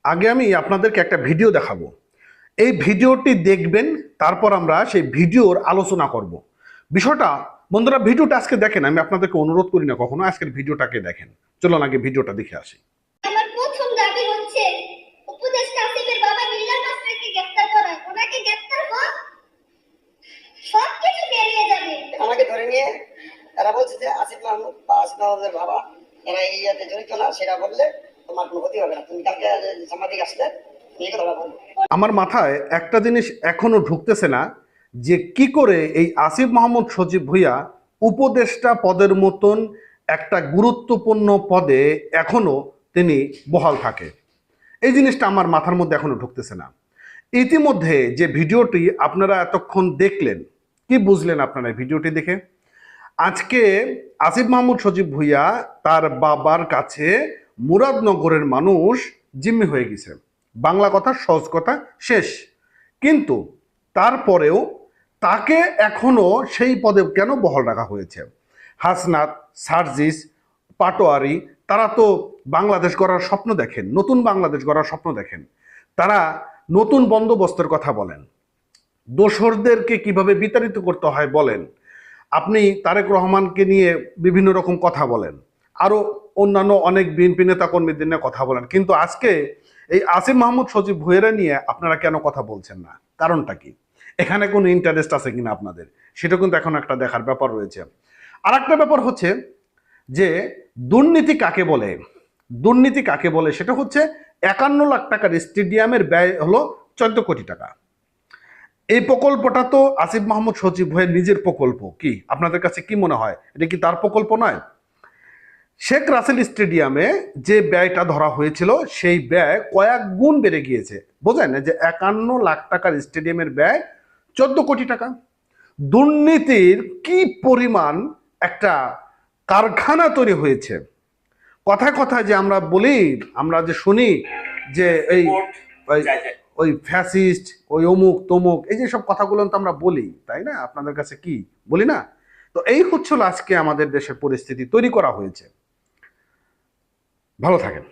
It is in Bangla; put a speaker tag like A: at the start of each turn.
A: আগে আমি আপনাদেরকে একটা ভিডিও দেখাবো। এই ভিডিওটি দেখবেন, তারপর আমরা সেই ভিডিওর আলোচনা করব। বিষয়টা বন্ধুরা, ভিডিওটা আজকে দেখেন, আমি আপনাদেরকে অনুরোধ করি না কখনো, আজকের ভিডিওটাকে দেখেন। চলুন আগে ভিডিওটা দেখে আসি।
B: আমার প্রথম দাবি হচ্ছে উপদেষ্টা আসিফের বাবা মিল্লাত মাস্টারকে গ্রেফতার করা। ওনাকে গ্রেফতার হোক, সবকিছু বেরিয়ে যাবে।
C: আমাকে ধরে নিয়ে তারা বলছে যে আসিফ মাহমুদ বা আসিফ মাহমুদের বাবা এরা এই ইয়াতে জড়িত না, সেটা বললে তোমার কোনো ক্ষতি হবে না। তুমি কালকে সাংবাদিক আসলে এই কথা বলবো।
A: আমার মাথায় একটা জিনিস এখনো ঢুকতেছে না, যে কি করে এই আসিফ মাহমুদ সজীব ভুঁইয়া উপদেষ্টা পদের মতন একটা গুরুত্বপূর্ণ পদে এখনো তিনি বহাল থাকে। এই জিনিসটা আমার মাথার মধ্যে এখনো ঢুকতেছে না। ইতিমধ্যে যে ভিডিওটি আপনারা এতক্ষণ দেখলেন, কি বুঝলেন আপনারা এই ভিডিওটি দেখে? আজকে আসিফ মাহমুদ সজীব ভুঁইয়া তার বাবার কাছে মুরাদনগরের মানুষ জিম্মি হয়ে গেছে। বাংলা কথা, সহজ কথা, শেষ। কিন্তু তারপরেও তাকে এখনো সেই পদে কেন বহাল রাখা হয়েছে? হাসনাত, সার্জিস, পাটোয়ারি, তারা তো বাংলাদেশ গড়ার স্বপ্ন দেখেন, নতুন বাংলাদেশ গড়ার স্বপ্ন দেখেন। তারা নতুন বন্দোবস্তের কথা বলেন, দোসরদেরকে কিভাবে বিতাড়িত করতে হয় বলেন। আপনি তারেক রহমানকে নিয়ে বিভিন্ন রকম কথা বলেন, আরো অন্যান্য অনেক বিএনপি নেতা কর্মীদের নিয়ে কথা বলেন। কিন্তু আজকে এই আসিফ মাহমুদ সজীব ভুঁইয়ার নিয়ে আপনারা কেন কথা বলছেন না? কারণটা কি? এখানে কোনো ইন্টারেস্ট আছে কিনা আপনাদের, সেটা কিন্তু এখন একটা দেখার ব্যাপার রয়েছে। আর একটা ব্যাপার হচ্ছে যে দুর্নীতি কাকে বলে। দুর্নীতি কাকে বলে সেটা হচ্ছে 51 লাখ টাকার স্টেডিয়ামের ব্যয় হলো 14 কোটি টাকা। এই প্রকল্পটা তো আসিফ মাহমুদ সজীব ভুঁইয়ার নিজের প্রকল্প। কি আপনাদের কাছে কি মনে হয়, এটা কি তার প্রকল্প নয়? শেখ রাসেল স্টেডিয়ামে যে ব্যয়টা ধরা হয়েছিল সেই ব্যয় কয়েক গুণ বেড়ে গিয়েছে। বোঝেন না যে 51 লাখ টাকার স্টেডিয়ামের ব্যয় 14 কোটি টাকা। দুর্নীতির কি পরিমাণ একটা কারখানা তৈরি হয়েছে। কথায় কথায় যে আমরা বলি, আমরা যে শুনি যে এই ওই ফ্যাসিস্ট, ওই অমুক তমুক, এই যে সব কথাগুলো তো আমরা বলি, তাই না? আপনাদের কাছে কি বলি না? তো এই হচ্ছিল আজকে আমাদের দেশের পরিস্থিতি তৈরি করা হয়েছে। ভালো থাকেন।